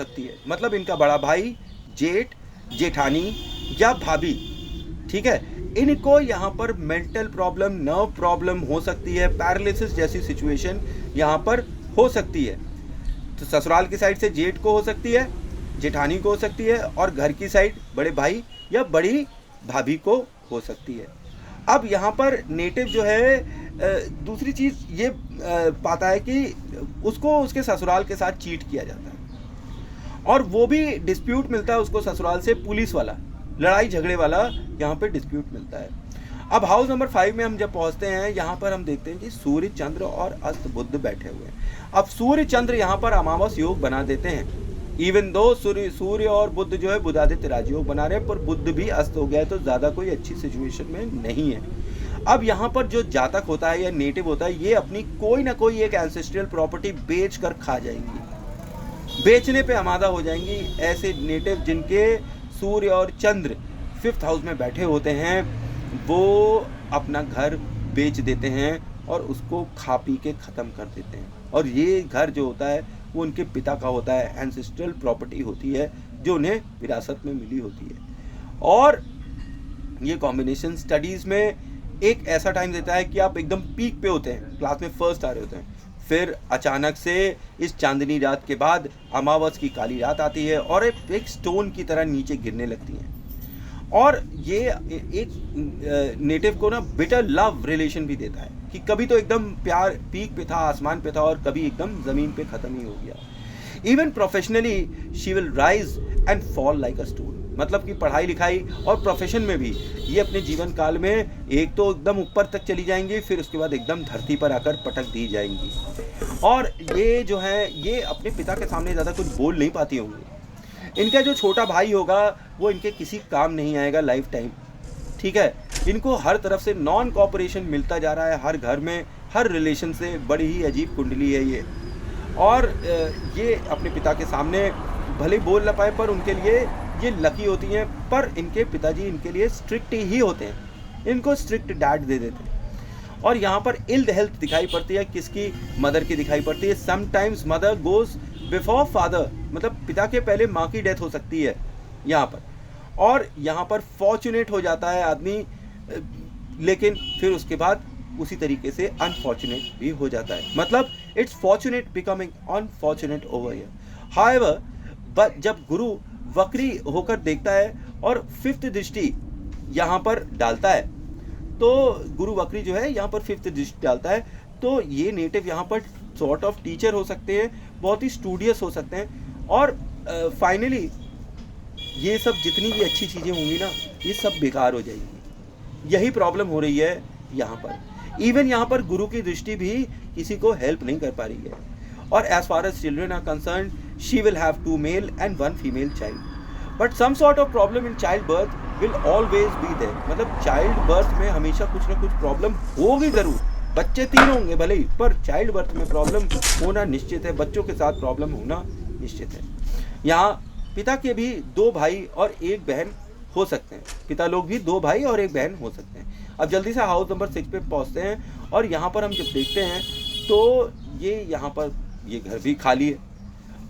सकती है, मतलब इनका बड़ा भाई, जेठ, जेठानी या भाभी, ठीक है। इनको यहाँ पर मेंटल प्रॉब्लम, नर्व प्रॉब्लम हो सकती है, पैरालिसिस जैसी सिचुएशन यहाँ पर हो सकती है। तो ससुराल की साइड से जेठ को हो सकती है, जेठानी को हो सकती है, और घर की साइड बड़े भाई या बड़ी भाभी को हो सकती है। अब यहाँ पर नेटिव जो है दूसरी चीज़ ये पाता है कि उसको उसके ससुराल के साथ चीट किया जाता है, और वो भी डिस्प्यूट मिलता है उसको ससुराल से, पुलिस वाला, लड़ाई झगड़े वाला यहाँ पे डिस्प्यूट मिलता है। अब हाउस नंबर 5 में हम जब पहुँचते हैं, यहाँ पर हम देखते हैं कि सूर्य, चंद्र और अस्त बुध बैठे हुए हैं। अब सूर्य चंद्र यहाँ पर अमावस योग बना देते हैं, इवन दो सूर्य और बुध जो है बुधादित्य राजयोग बना रहे हैं, पर बुध भी अस्त हो गया है, तो ज़्यादा कोई अच्छी सिचुएशन में नहीं है। अब यहाँ पर जो जातक होता है या नेटिव होता है, ये अपनी कोई ना कोई एक एंसेस्ट्रियल प्रॉपर्टी बेच कर खा जाएंगी, बेचने पे आमादा हो जाएंगी। ऐसे नेटिव जिनके सूर्य और चंद्र 5th हाउस में बैठे होते हैं, वो अपना घर बेच देते हैं और उसको खा पी के ख़त्म कर देते हैं। और ये घर जो होता है वो उनके पिता का होता है, एंसेस्ट्रल प्रॉपर्टी होती है जो उन्हें विरासत में मिली होती है। और ये कॉम्बिनेशन स्टडीज़ में एक ऐसा टाइम देता है कि आप एकदम पीक पे होते हैं, क्लास में फर्स्ट आ रहे होते हैं, फिर अचानक से इस चांदनी रात के बाद अमावस की काली रात आती है और एक स्टोन की तरह नीचे गिरने लगती हैं। और ये एक नेटिव को ना बिटर लव रिलेशन भी देता है कि कभी तो एकदम प्यार पीक पे था, आसमान पे था, और कभी एकदम ज़मीन पे ख़त्म ही हो गया। Even professionally she will rise and fall like a stone, मतलब कि पढ़ाई लिखाई और प्रोफेशन में भी ये अपने जीवन काल में एक तो एकदम ऊपर तक चली जाएंगी, फिर उसके बाद एकदम धरती पर आकर पटक दी जाएंगी। और ये जो है ये अपने पिता के सामने ज़्यादा कुछ बोल नहीं पाती होंगी। इनका जो छोटा भाई होगा वो इनके किसी काम नहीं आएगा लाइफ टाइम, ठीक है। इनको हर तरफ से नॉन कॉपरेशन मिलता जा रहा है, हर घर में, हर रिलेशन से। बड़ी ही अजीब कुंडली है ये। और ये अपने पिता के सामने भले बोल ना पाए, पर उनके लिए ये लकी होती हैं। पर इनके पिताजी इनके लिए स्ट्रिक्ट ही होते हैं, इनको स्ट्रिक्ट डैड दे देते हैं। और यहाँ पर इल्ड हेल्थ दिखाई पड़ती है, किसकी? मदर की दिखाई पड़ती है। Sometimes mother goes before father, मतलब पिता के पहले माँ की डेथ हो सकती है यहाँ पर। और यहाँ पर फॉर्चुनेट हो जाता है आदमी, लेकिन फिर उसके बाद उसी तरीके से अनफॉर्चुनेट भी हो जाता है। मतलब it's fortunate becoming unfortunate over here. However but जब गुरु वक्री होकर देखता है और 5th दृष्टि यहाँ पर डालता है, तो गुरु वक्री जो है यहाँ पर 5th दृष्टि डालता है, तो ये नेटिव यहाँ पर सॉर्ट ऑफ टीचर हो सकते हैं, बहुत ही स्टूडियस हो सकते हैं। और फाइनली ये सब जितनी भी अच्छी चीज़ें होंगी ना, ये सब बेकार हो जाएगी। यही प्रॉब्लम हो रही है यहाँ पर। इवन यहाँ पर गुरु की दृष्टि भी किसी को हेल्प नहीं कर पा रही है। और as far as children are concern, she will have 2 male and 1 female child, but some sort of problem in child birth will always be there. मतलब चाइल्ड बर्थ में हमेशा कुछ ना कुछ प्रॉब्लम होगी ज़रूर। बच्चे 3 होंगे भले ही, पर चाइल्ड बर्थ में प्रॉब्लम होना निश्चित है, बच्चों के साथ प्रॉब्लम होना निश्चित है। यहाँ पिता के भी 2 भाई और 1 बहन हो सकते हैं, पिता लोग भी 2 भाई और 1 बहन हो सकते हैं। अब जल्दी से हाउस नंबर 6 पे पहुँचते हैं, और यहाँ पर हम जब देखते हैं तो ये यहाँ पर ये घर भी खाली है।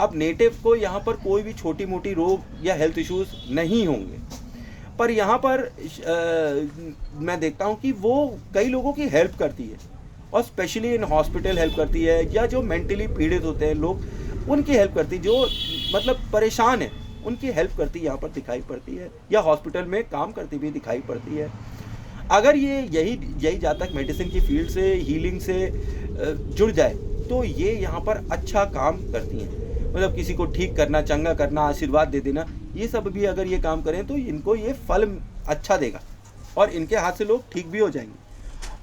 अब नेटिव को यहाँ पर कोई भी छोटी मोटी रोग या हेल्थ इश्यूज नहीं होंगे, पर यहाँ पर मैं देखता हूँ कि वो कई लोगों की हेल्प करती है, और स्पेशली इन हॉस्पिटल हेल्प करती है, या जो मेंटली पीड़ित होते हैं लोग उनकी हेल्प करती है, जो मतलब परेशान है उनकी हेल्प करती यहाँ पर दिखाई पड़ती है, या हॉस्पिटल में काम करती भी दिखाई पड़ती है। अगर ये यही जातक मेडिसिन की फील्ड से, हीलिंग से जुड़ जाए तो ये यहाँ पर अच्छा काम करती हैं। मतलब किसी को ठीक करना, चंगा करना, आशीर्वाद दे देना, ये सब भी अगर ये काम करें तो इनको ये फल अच्छा देगा, और इनके हाथ से लोग ठीक भी हो जाएंगे।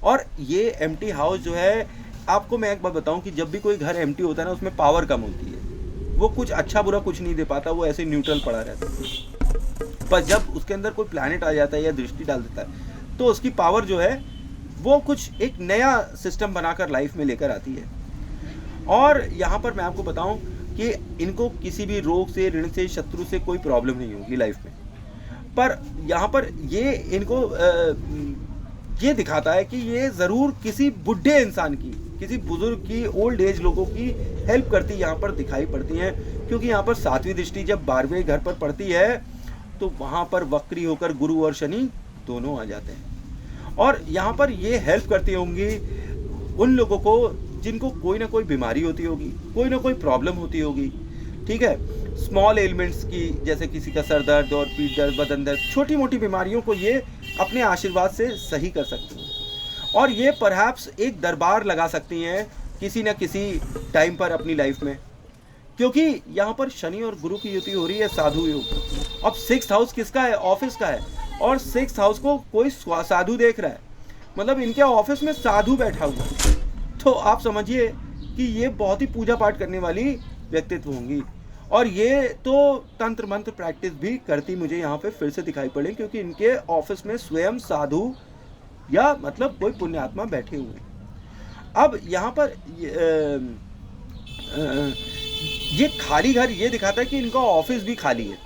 और ये एम्प्टी हाउस जो है, आपको मैं एक बात बताऊं कि जब भी कोई घर एम्प्टी होता है ना, उसमें पावर कम होती है, वो कुछ अच्छा बुरा कुछ नहीं दे पाता, वो ऐसे न्यूट्रल पड़ा रहता है। पर जब उसके अंदर कोई प्लैनेट आ जाता है या दृष्टि डाल देता है, तो उसकी पावर जो है वो कुछ एक नया सिस्टम बनाकर लाइफ में लेकर आती है। और यहाँ पर मैं आपको बताऊं कि इनको किसी भी रोग से, ऋण से, शत्रु से कोई प्रॉब्लम नहीं होगी लाइफ में। पर यहाँ पर ये इनको ये दिखाता है कि ये ज़रूर किसी बुढ़े इंसान की, किसी बुजुर्ग की, ओल्ड एज लोगों की हेल्प करती यहाँ पर दिखाई पड़ती हैं, क्योंकि यहाँ पर 7वीं दृष्टि जब 12वें घर पर पड़ती है तो वहाँ पर वक्री होकर गुरु और शनि दोनों आ जाते हैं। और यहाँ पर ये हेल्प करती होंगी उन लोगों को जिनको कोई ना कोई बीमारी होती होगी, कोई ना कोई प्रॉब्लम होती होगी, ठीक है, स्मॉल एलिमेंट्स की, जैसे किसी का सर दर्द और पीठ दर्द, बदन दर्द, छोटी मोटी बीमारियों को ये अपने आशीर्वाद से सही कर सकती हैं। और ये परहैप्स एक दरबार लगा सकती हैं किसी न किसी टाइम पर अपनी लाइफ में, क्योंकि यहाँ पर शनि और गुरु की युति हो रही है साधु योग। अब 6th हाउस किसका है? ऑफिस का है। और 6th हाउस को कोई साधु देख रहा है, मतलब इनके ऑफिस में साधु बैठा हुआ है। तो आप समझिए कि ये बहुत ही पूजा पाठ करने वाली व्यक्तित्व होंगी। और ये तो तंत्र मंत्र प्रैक्टिस भी करती मुझे यहाँ पे फिर से दिखाई पड़े, क्योंकि इनके ऑफिस में स्वयं साधु या मतलब कोई पुण्यात्मा बैठे हुए हैं। अब यहाँ पर ये खाली घर ये दिखाता है कि इनका ऑफिस भी खाली है,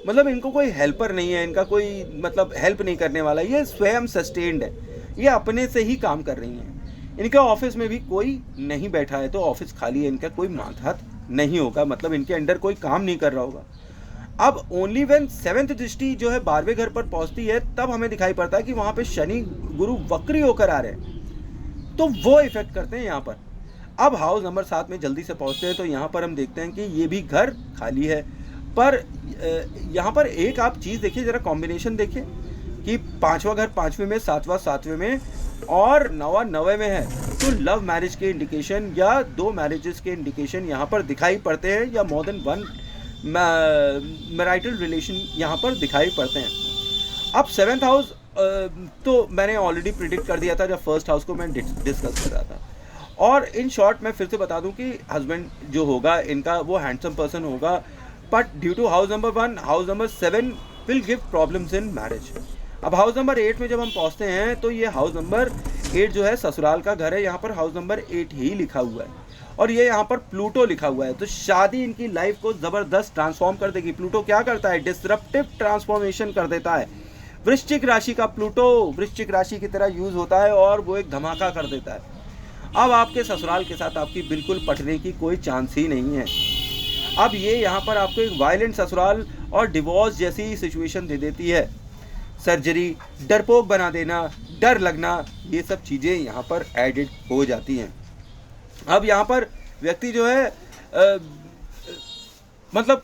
मतलब इनको कोई हेल्पर नहीं है, इनका कोई मतलब हेल्प नहीं करने वाला, ये स्वयं सस्टेन्ड है, ये अपने से ही काम कर रही हैं। इनके ऑफिस में भी कोई नहीं बैठा है तो ऑफिस खाली है, इनका कोई मातहत नहीं होगा, मतलब इनके अंडर कोई काम नहीं कर रहा होगा। अब ओनली व्हेन 7th दृष्टि जो है 12वें घर पर पहुंचती है तब हमें दिखाई पड़ता है कि वहां पे शनि गुरु वक्री होकर आ रहे हैं, तो वो इफेक्ट करते हैं यहाँ पर। अब हाउस नंबर 7 में जल्दी से पहुंचते हैं तो यहाँ पर हम देखते हैं कि ये भी घर खाली है। पर यहाँ पर एक आप चीज़ देखिए, ज़रा कॉम्बिनेशन देखिए कि 5वां घर 5वें में, 7वां 7वें में और 9वां 9वें में है, तो लव मैरिज के इंडिकेशन या 2 मैरिजेस के इंडिकेशन यहाँ पर दिखाई पड़ते हैं, या मोर देन 1 मैरिटल रिलेशन यहाँ पर दिखाई पड़ते हैं। अब 7th हाउस तो मैंने ऑलरेडी प्रिडिक्ट कर दिया था जब 1st हाउस को मैं डिस्कस कर रहा था। और इन शॉर्ट मैं फिर से बता दूं कि हस्बैंड जो होगा इनका वो हैंडसम पर्सन होगा, but due to house number 1, house number 7 will give problems in marriage. अब हाउस नंबर 8 में जब हम पहुंचते हैं तो ये हाउस नंबर 8 जो है ससुराल का घर है, यहाँ पर हाउस नंबर 8 ही लिखा हुआ है और ये यहाँ पर प्लूटो लिखा हुआ है, तो शादी इनकी लाइफ को ज़बरदस्त ट्रांसफॉर्म कर देगी। प्लूटो क्या करता है? डिसरप्टिव ट्रांसफॉर्मेशन कर देता है। वृश्चिक राशि का प्लूटो वृश्चिक राशि की तरह यूज़ होता है और वो एक धमाका कर देता है। अब आपके ससुराल के साथ आपकी बिल्कुल पटने की कोई चांस ही नहीं है। अब ये यहाँ पर आपको एक वायलेंट ससुराल और डिवोर्स जैसी सिचुएशन दे देती है। सर्जरी, डरपोक बना देना, डर लगना, ये सब चीज़ें यहाँ पर एडिड हो जाती हैं। अब यहाँ पर व्यक्ति जो है मतलब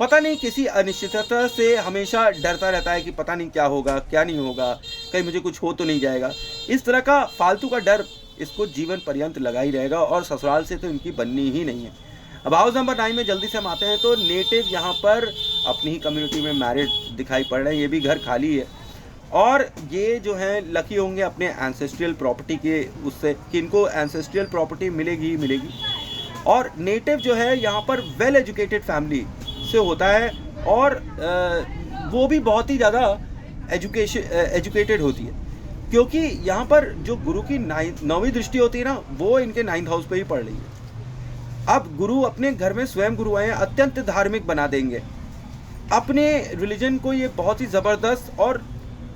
पता नहीं किसी अनिश्चितता से हमेशा डरता रहता है कि पता नहीं क्या होगा क्या नहीं होगा, कहीं मुझे कुछ हो तो नहीं जाएगा। इस तरह का फालतू का डर इसको जीवन पर्यंत लगा ही रहेगा और ससुराल से तो इनकी बननी ही नहीं है। अब हाउस नंबर 9 में जल्दी से हम आते हैं तो नेटिव यहाँ पर अपनी ही कम्युनिटी में मैरिड दिखाई पड़ रहे हैं, ये भी घर खाली है और ये जो है लकी होंगे अपने एंसेस्ट्रियल प्रॉपर्टी के उससे कि इनको एंसेस्ट्रियल प्रॉपर्टी मिलेगी ही मिलेगी। और नेटिव जो है यहाँ पर वेल एजुकेटेड फैमिली से होता है और वो भी बहुत ही ज़्यादा एजुकेटेड होती है, क्योंकि यहाँ पर जो गुरु की 9वीं दृष्टि होती है ना, वो इनके 9th हाउस पे ही पड़ रही है। अब गुरु अपने घर में स्वयं गुरु आए अत्यंत धार्मिक बना देंगे, अपने रिलीजन को ये बहुत ही ज़बरदस्त और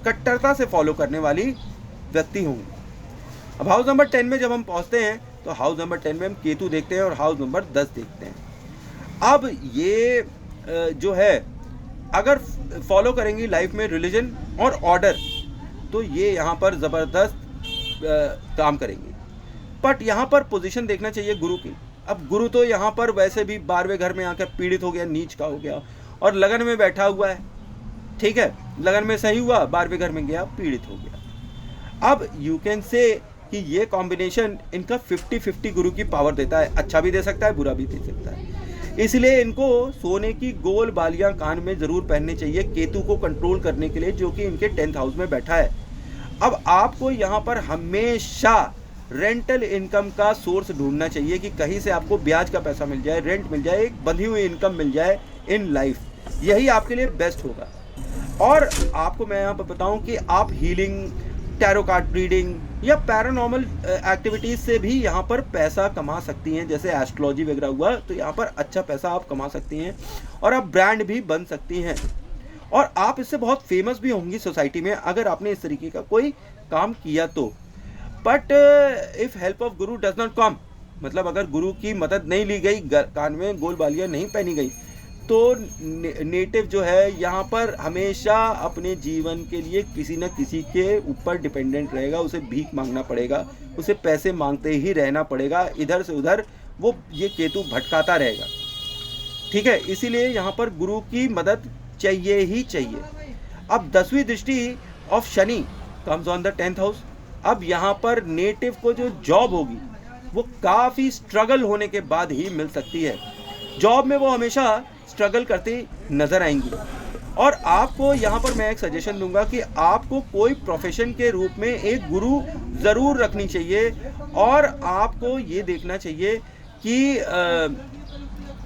कट्टरता से फॉलो करने वाली व्यक्ति होंगे। अब हाउस नंबर 10 में जब हम पहुंचते हैं तो हाउस नंबर 10 में हम केतु देखते हैं और हाउस नंबर 10 देखते हैं। अब ये जो है अगर फॉलो करेंगी लाइफ में रिलीजन और ऑर्डर तो ये यहाँ पर ज़बरदस्त काम करेंगे। बट यहाँ पर पोजीशन देखना चाहिए गुरु की। अब गुरु तो यहाँ पर वैसे भी 12वें घर में आकर पीड़ित हो गया, नीच का हो गया और लगन में बैठा हुआ है, ठीक है, लगन में सही हुआ, 12वें घर में गया पीड़ित हो गया। अब यू कैन से कि ये कॉम्बिनेशन इनका 50-50 गुरु की पावर देता है, अच्छा भी दे सकता है बुरा भी दे सकता है। इसलिए इनको सोने की गोल बालियां कान में ज़रूर पहननी चाहिए केतु को कंट्रोल करने के लिए, जो कि इनके 10th हाउस में बैठा है। अब आपको यहाँ पर हमेशा रेंटल इनकम का सोर्स ढूंढना चाहिए कि कहीं से आपको ब्याज का पैसा मिल जाए, रेंट मिल जाए, एक बंधी हुई इनकम मिल जाए इन लाइफ, यही आपके लिए बेस्ट होगा। और आपको मैं यहाँ पर बताऊँ कि आप हीलिंग, टैरो कार्ड रीडिंग या पैरानॉर्मल एक्टिविटीज़ से भी यहाँ पर पैसा कमा सकती हैं, जैसे एस्ट्रोलॉजी वगैरह हुआ, तो यहाँ पर अच्छा पैसा आप कमा सकती हैं और आप ब्रांड भी बन सकती हैं और आप इससे बहुत फेमस भी होंगी सोसाइटी में अगर आपने इस तरीके का कोई काम किया तो। But if help of Guru does not come मतलब अगर गुरु की मदद नहीं ली गई, कान में गोल बालियाँ नहीं पहनी गई, तो नेटिव जो है यहाँ पर हमेशा अपने जीवन के लिए किसी न किसी के ऊपर डिपेंडेंट रहेगा, उसे भीख मांगना पड़ेगा, उसे पैसे मांगते ही रहना पड़ेगा, इधर से उधर वो ये केतु भटकाता रहेगा। ठीक है, इसीलिए यहाँ पर गुरु की मदद चाहिए ही चाहिए। अब 10वीं दृष्टि of Shani comes on the 10th house. अब यहाँ पर नेटिव को जो जॉब होगी वो काफ़ी स्ट्रगल होने के बाद ही मिल सकती है। जॉब में वो हमेशा स्ट्रगल करती नज़र आएंगी। और आपको यहाँ पर मैं एक सजेशन दूंगा कि आपको कोई प्रोफेशन के रूप में एक गुरु ज़रूर रखनी चाहिए, और आपको ये देखना चाहिए कि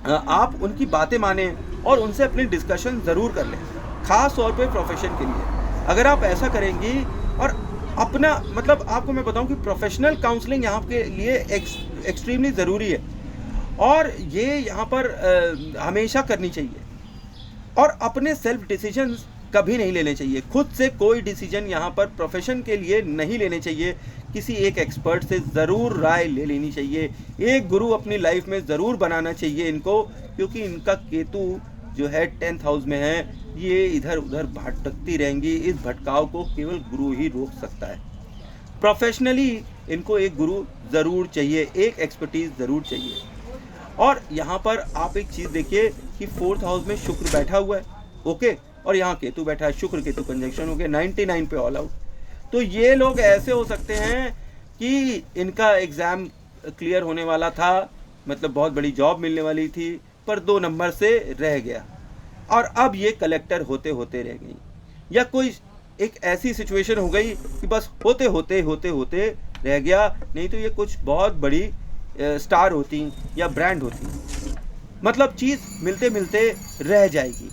आप उनकी बातें माने और उनसे अपनी डिस्कशन ज़रूर कर लें, ख़ास तौर पे प्रोफेशन के लिए। अगर आप ऐसा करेंगी, और अपना मतलब आपको मैं बताऊं कि प्रोफेशनल काउंसलिंग यहाँ के लिए एक्सट्रीमली ज़रूरी है, और ये यहाँ पर हमेशा करनी चाहिए। और अपने सेल्फ डिसीजंस कभी नहीं लेने चाहिए, खुद से कोई डिसीजन यहाँ पर प्रोफेशन के लिए नहीं लेने चाहिए, किसी एक एक्सपर्ट से ज़रूर राय ले लेनी चाहिए। एक गुरु अपनी लाइफ में ज़रूर बनाना चाहिए इनको, क्योंकि इनका केतु जो है 10th हाउस में है, ये इधर उधर भटकती रहेंगी। इस भटकाव को केवल गुरु ही रोक सकता है। प्रोफेशनली इनको एक गुरु ज़रूर चाहिए, एक एक्सपर्टीज़ ज़रूर चाहिए। और यहाँ पर आप एक चीज़ देखिए कि 4th हाउस में शुक्र बैठा हुआ है, ओके, और यहाँ केतु बैठा है, शुक्र केतु कंजंक्शन हो गया 99 पे ऑल आउट। तो ये लोग ऐसे हो सकते हैं कि इनका एग्ज़ाम क्लियर होने वाला था, मतलब बहुत बड़ी जॉब मिलने वाली थी, पर 2 नंबर से रह गया, और अब ये कलेक्टर होते होते रह गई, या कोई एक ऐसी सिचुएशन हो गई कि बस होते होते रह गया, नहीं तो ये कुछ बहुत बड़ी स्टार होती या ब्रांड होती, मतलब चीज़ मिलते मिलते रह जाएगी।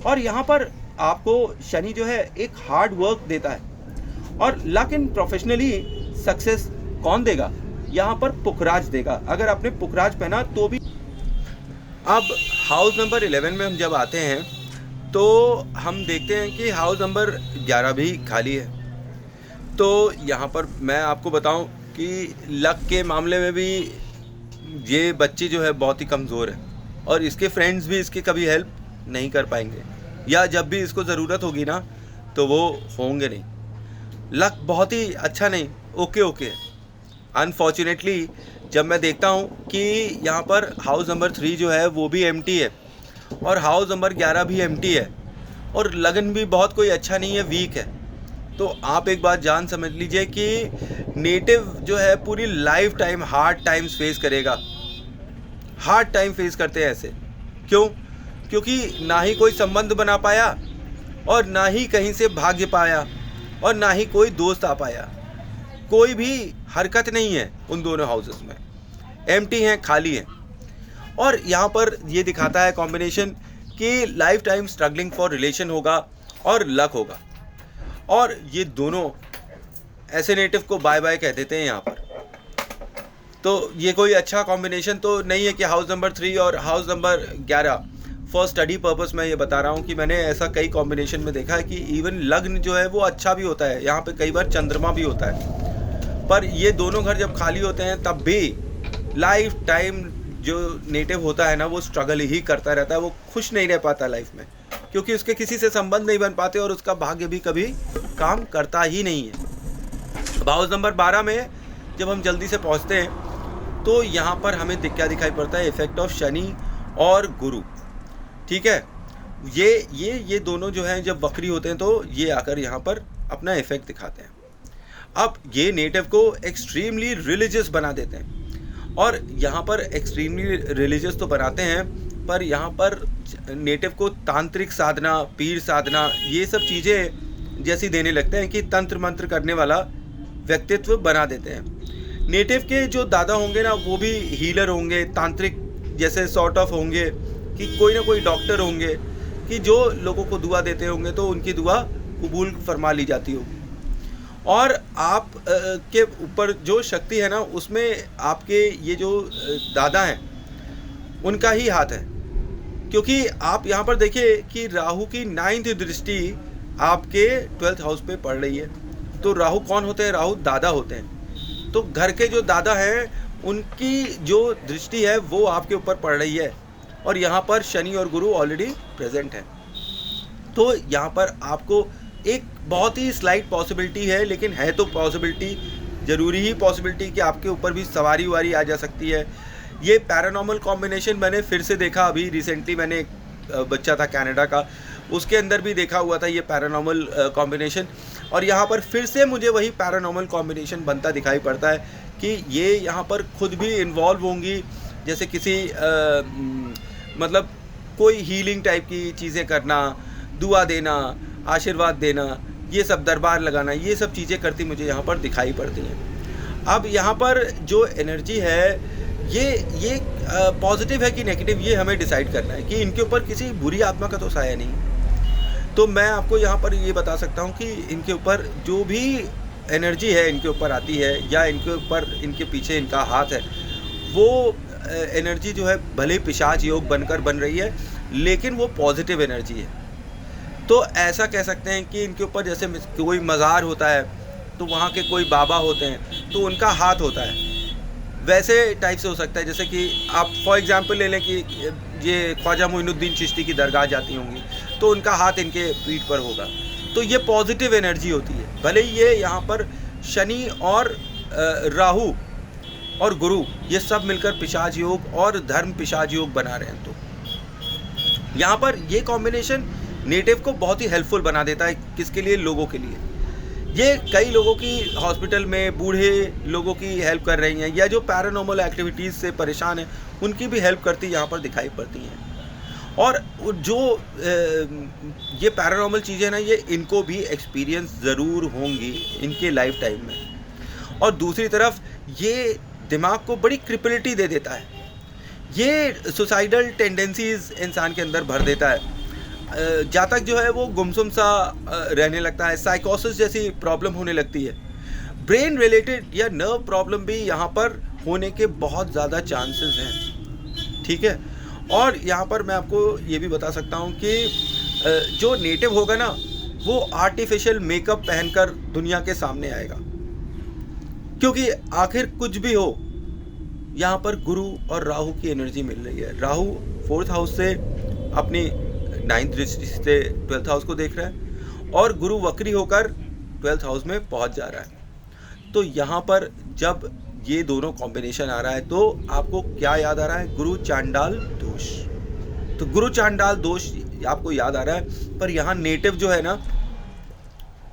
और यहाँ पर आपको शनि जो है एक हार्ड वर्क देता है, और लेकिन प्रोफेशनली सक्सेस कौन देगा? यहाँ पर पुखराज देगा, अगर आपने पुखराज पहना तो भी। अब हाउस नंबर 11 में हम जब आते हैं तो हम देखते हैं कि हाउस नंबर 11 भी खाली है। तो यहाँ पर मैं आपको बताऊं कि लक के मामले में भी ये बच्ची जो है बहुत ही कमज़ोर है, और इसके फ्रेंड्स भी इसकी कभी हेल्प नहीं कर पाएंगे, या जब भी इसको ज़रूरत होगी ना तो वो होंगे नहीं। लक बहुत ही अच्छा नहीं, ओके है। अनफॉर्चुनेटली जब मैं देखता हूँ कि यहाँ पर हाउस नंबर 3 जो है वो भी एम्प्टी है, और हाउस नंबर 11 भी एम्प्टी है, और लगन भी बहुत कोई अच्छा नहीं है, वीक है, तो आप एक बात जान समझ लीजिए कि नेटिव जो है पूरी life time hard times face करेगा। हार्ड टाइम फेस करते हैं ऐसे, क्यों? क्योंकि ना ही कोई संबंध बना पाया, और ना ही कहीं से भाग्य पाया, और ना ही कोई दोस्त आ पाया। कोई भी हरकत नहीं है उन दोनों हाउसेस में, एम्प्टी हैं, खाली हैं। और यहाँ पर ये दिखाता है कॉम्बिनेशन कि life time struggling for relation होगा और लक होगा, और ये दोनों ऐसे नेटिव को बाय बाय कह देते हैं यहाँ पर। तो ये कोई अच्छा कॉम्बिनेशन तो नहीं है कि हाउस नंबर 3 और house number 11। For study purpose मैं ये बता रहा हूँ कि मैंने ऐसा कई कॉम्बिनेशन में देखा है कि इवन लग्न जो है वो अच्छा भी होता है, यहाँ पे कई बार चंद्रमा भी होता है, पर ये दोनों घर जब खाली होते हैं तब भी लाइफ टाइम जो नेटिव होता है ना वो स्ट्रगल ही करता रहता है, वो खुश नहीं रह पाता लाइफ में, क्योंकि उसके किसी से संबंध नहीं बन पाते, और उसका भाग्य भी कभी काम करता ही नहीं है। हाउस नंबर 12 में जब हम जल्दी से पहुँचते हैं तो यहाँ पर हमें क्या दिखाई पड़ता है? इफेक्ट ऑफ शनि और गुरु। ठीक है, ये दोनों जो हैं जब वक्री होते हैं तो ये आकर यहाँ पर अपना इफेक्ट दिखाते हैं। अब ये नेटिव को एक्सट्रीमली रिलीजियस बना देते हैं, और यहाँ पर एक्सट्रीमली रिलीजियस तो बनाते हैं, पर यहाँ पर नेटिव को तांत्रिक साधना, पीर साधना, ये सब चीज़ें जैसी देने लगते हैं कि तंत्र मंत्र करने वाला व्यक्तित्व बना देते हैं। नेटिव के जो दादा होंगे ना वो भी हीलर होंगे, तांत्रिक जैसे सॉर्ट ऑफ होंगे, कि कोई ना कोई डॉक्टर होंगे कि जो लोगों को दुआ देते होंगे तो उनकी दुआ कबूल फरमा ली जाती होगी। और आप के ऊपर जो शक्ति है ना उसमें आपके ये जो दादा हैं उनका ही हाथ है, क्योंकि आप यहाँ पर देखिए कि राहु की 9th दृष्टि आपके 12th हाउस पे पड़ रही है। तो राहु कौन होते हैं? राहु दादा होते हैं। तो घर के जो दादा हैं उनकी जो दृष्टि है वो आपके ऊपर पड़ रही है, और यहाँ पर शनि और गुरु ऑलरेडी प्रेजेंट है। तो यहाँ पर आपको एक बहुत ही स्लाइट पॉसिबिलिटी है, लेकिन है तो पॉसिबिलिटी, ज़रूरी ही पॉसिबिलिटी कि आपके ऊपर भी सवारी वारी आ जा सकती है। ये पैरानॉर्मल कॉम्बिनेशन मैंने फिर से देखा, अभी रिसेंटली मैंने एक बच्चा था कनाडा का, उसके अंदर भी देखा हुआ था ये पैरानॉर्मल कॉम्बिनेशन, और यहाँ पर फिर से मुझे वही पैरानॉर्मल कॉम्बिनेशन बनता दिखाई पड़ता है कि ये यहाँ पर खुद भी इन्वॉल्व होंगी, जैसे किसी मतलब कोई हीलिंग टाइप की चीज़ें करना, दुआ देना, आशीर्वाद देना, ये सब दरबार लगाना, ये सब चीज़ें करती मुझे यहाँ पर दिखाई पड़ती हैं। अब यहाँ पर जो एनर्जी है ये पॉजिटिव है कि नेगेटिव, ये हमें डिसाइड करना है कि इनके ऊपर किसी बुरी आत्मा का तो साया नहीं। तो मैं आपको यहाँ पर ये बता सकता हूँ कि इनके ऊपर जो भी एनर्जी है इनके ऊपर आती है, या इनके ऊपर इनके पीछे इनका हाथ है, वो एनर्जी जो है भले पिशाच योग बनकर बन रही है, लेकिन वो पॉजिटिव एनर्जी है। तो ऐसा कह सकते हैं कि इनके ऊपर जैसे कोई मज़ार होता है तो वहाँ के कोई बाबा होते हैं तो उनका हाथ होता है, वैसे टाइप से हो सकता है। जैसे कि आप फॉर एग्जांपल ले लें कि ये ख्वाजा मोइनुद्दीन चिश्ती की दरगाह जाती होंगी तो उनका हाथ इनके पीठ पर होगा, तो ये पॉजिटिव एनर्जी होती है। भले ही ये यहाँ पर शनि और राहु और गुरु ये सब मिलकर पिशाच योग और धर्म पिशाच योग बना रहे हैं, तो यहाँ पर ये कॉम्बिनेशन नेटिव को बहुत ही हेल्पफुल बना देता है। किसके लिए? लोगों के लिए। ये कई लोगों की हॉस्पिटल में बूढ़े लोगों की हेल्प कर रही हैं, या जो पैरानॉर्मल एक्टिविटीज़ से परेशान हैं उनकी भी हेल्प करती यहाँ पर दिखाई पड़ती हैं। और जो ये पैरानॉर्मल चीज़ें ना, ये इनको भी एक्सपीरियंस ज़रूर होंगी इनके लाइफ टाइम में। और दूसरी तरफ ये दिमाग को बड़ी क्रिपलिटी दे देता है, ये सुसाइडल टेंडेंसीज इंसान के अंदर भर देता है, जातक जो है वो गुमसुम सा रहने लगता है, साइकोसिस जैसी प्रॉब्लम होने लगती है, ब्रेन रिलेटेड या नर्व प्रॉब्लम भी यहाँ पर होने के बहुत ज़्यादा चांसेस हैं, ठीक है। और यहाँ पर मैं आपको ये भी बता सकता हूँ कि जो नेटिव होगा ना, वो आर्टिफिशियल मेकअप पहनकर दुनिया के सामने आएगा, क्योंकि आखिर कुछ भी हो, यहाँ पर गुरु और राहु की एनर्जी मिल रही है। राहु 4th हाउस से अपनी 9th दृष्टि से 12th हाउस को देख रहा है, और गुरु वक्री होकर 12th हाउस में पहुंच जा रहा है। तो यहाँ पर जब ये दोनों कॉम्बिनेशन आ रहा है तो आपको क्या याद आ रहा है? गुरु चांडाल दोष। तो गुरु चांडाल दोष आपको याद आ रहा है, पर यहाँ नेटिव जो है ना,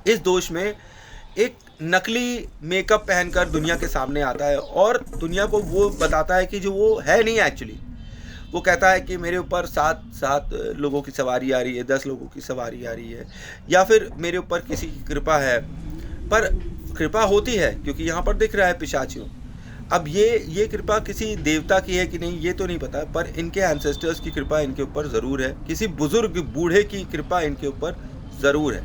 इस दोष में एक नकली मेकअप पहनकर दुनिया के सामने आता है और दुनिया को वो बताता है कि जो वो है नहीं एक्चुअली। वो कहता है कि मेरे ऊपर 7 लोगों की सवारी आ रही है, 10 लोगों की सवारी आ रही है, या फिर मेरे ऊपर किसी की कृपा है। पर कृपा होती है क्योंकि यहाँ पर दिख रहा है पिशाचियों। अब ये कृपा किसी देवता की है कि नहीं ये तो नहीं पता, पर इनके एंसेस्टर्स की कृपा इनके ऊपर ज़रूर है, किसी बुजुर्ग बूढ़े की कृपा इनके ऊपर ज़रूर है।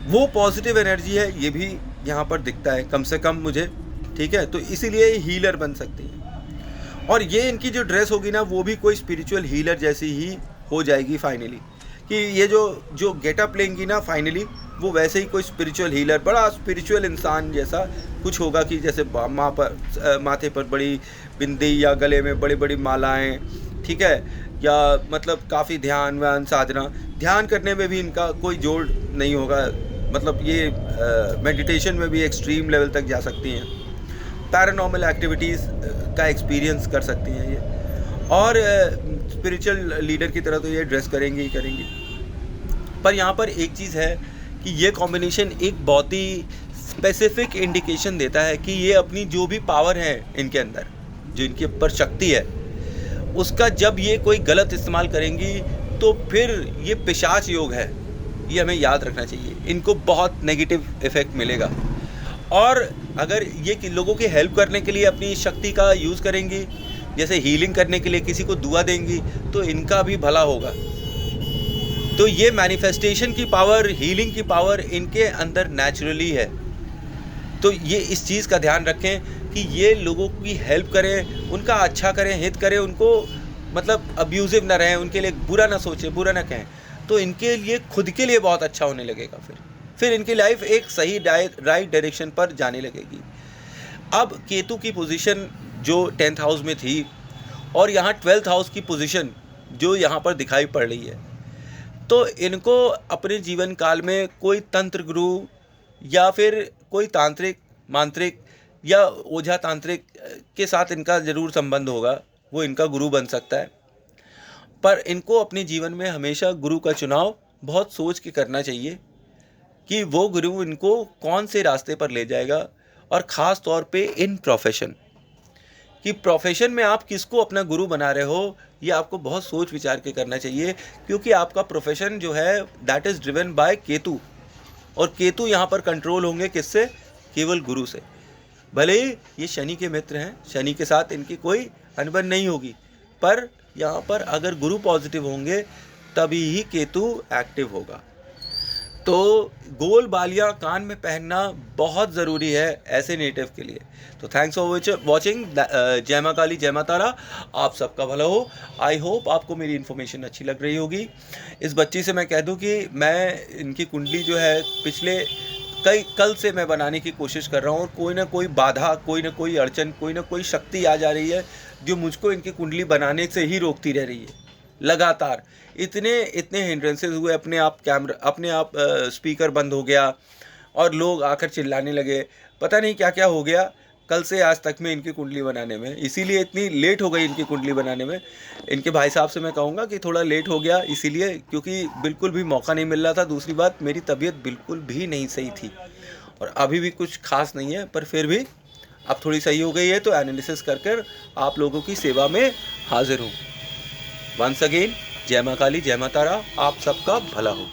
वो पॉजिटिव एनर्जी है, ये भी यहाँ पर दिखता है कम से कम मुझे, ठीक है। तो इसीलिए हीलर बन सकती है, और ये इनकी जो ड्रेस होगी ना, वो भी कोई स्पिरिचुअल हीलर जैसी ही हो जाएगी फाइनली, कि ये जो गेटअप लेंगी ना फाइनली, वो वैसे ही कोई स्पिरिचुअल हीलर, बड़ा स्पिरिचुअल इंसान जैसा कुछ होगा, कि जैसे माथे पर बड़ी बिंदी या गले में बड़ी बड़ी मालाएं, ठीक है, या मतलब काफ़ी ध्यान साधना, ध्यान करने में भी इनका कोई जोड़ नहीं होगा, मतलब ये मेडिटेशन में भी एक्सट्रीम लेवल तक जा सकती हैं, पैरानॉर्मल एक्टिविटीज़ का एक्सपीरियंस कर सकती हैं ये, और स्पिरिचुअल लीडर की तरह तो ये ड्रेस करेंगी ही करेंगी। पर यहाँ पर एक चीज़ है कि ये कॉम्बिनेशन एक बहुत ही स्पेसिफिक इंडिकेशन देता है कि ये अपनी जो भी पावर है इनके अंदर, जो इनके ऊपर शक्ति है, उसका जब ये कोई गलत इस्तेमाल करेंगी तो फिर ये पिशाच योग है, ये हमें याद रखना चाहिए। इनको बहुत नेगेटिव इफ़ेक्ट मिलेगा, और अगर ये लोगों की हेल्प करने के लिए अपनी शक्ति का यूज़ करेंगी, जैसे हीलिंग करने के लिए किसी को दुआ देंगी, तो इनका भी भला होगा। तो ये मैनिफेस्टेशन की पावर, हीलिंग की पावर इनके अंदर नेचुरली है। तो ये इस चीज़ का ध्यान रखें कि ये लोगों की हेल्प करें, उनका अच्छा करें, हित करें, उनको मतलब अब्यूज़िव ना रहें, उनके लिए बुरा ना सोचें, बुरा ना कहें, तो इनके लिए खुद के लिए बहुत अच्छा होने लगेगा। फिर इनकी लाइफ एक सही राइट डायरेक्शन पर जाने लगेगी। अब केतु की पोजीशन जो 10th हाउस में थी और यहाँ 12th हाउस की पोजीशन जो यहाँ पर दिखाई पड़ रही है, तो इनको अपने जीवन काल में कोई तंत्र गुरु या फिर कोई तांत्रिक मांत्रिक या ओझा तांत्रिक के साथ इनका ज़रूर संबंध होगा, वो इनका गुरु बन सकता है। पर इनको अपने जीवन में हमेशा गुरु का चुनाव बहुत सोच के करना चाहिए कि वो गुरु इनको कौन से रास्ते पर ले जाएगा, और ख़ास तौर पे इन प्रोफेशन कि प्रोफेशन में आप किसको अपना गुरु बना रहे हो, ये आपको बहुत सोच विचार के करना चाहिए, क्योंकि आपका प्रोफेशन जो है that is driven by Ketu, और केतु यहाँ पर कंट्रोल होंगे किससे? केवल गुरु से। भले ही ये शनि के मित्र हैं, शनि के साथ इनकी कोई अनबन नहीं होगी, पर यहाँ पर अगर गुरु पॉजिटिव होंगे तभी ही केतु एक्टिव होगा। तो गोल बालियाँ कान में पहनना बहुत ज़रूरी है ऐसे नेटिव के लिए। तो थैंक्स फॉर वॉचिंग। जय माँ काली, जय माँ तारा, आप सबका भला हो। आई होप आपको मेरी इन्फॉर्मेशन अच्छी लग रही होगी। इस बच्ची से मैं कह दूं कि मैं इनकी कुंडली जो है पिछले कल से मैं बनाने की कोशिश कर रहा हूँ, और कोई ना कोई बाधा, कोई ना कोई अड़चन, कोई ना कोई शक्ति आ जा रही है जो मुझको इनकी कुंडली बनाने से ही रोकती रह रही है। लगातार इतने हिंड्रेंसेस हुए, अपने आप स्पीकर बंद हो गया और लोग आकर चिल्लाने लगे, पता नहीं क्या क्या हो गया कल से आज तक में इनकी कुंडली बनाने में। इसीलिए इतनी लेट हो गई इनकी कुंडली बनाने में। इनके भाई साहब से मैं कहूँगा कि थोड़ा लेट हो गया, इसीलिए क्योंकि बिल्कुल भी मौका नहीं मिल रहा था। दूसरी बात, मेरी तबीयत बिल्कुल भी नहीं सही थी, और अभी भी कुछ खास नहीं है, पर फिर भी अब थोड़ी सही हो गई है, तो एनालिसिस कर आप लोगों की सेवा में हाजिर हूँ। वंस अगेन, जय माँ काली, जय माँ तारा, आप सबका भला हो।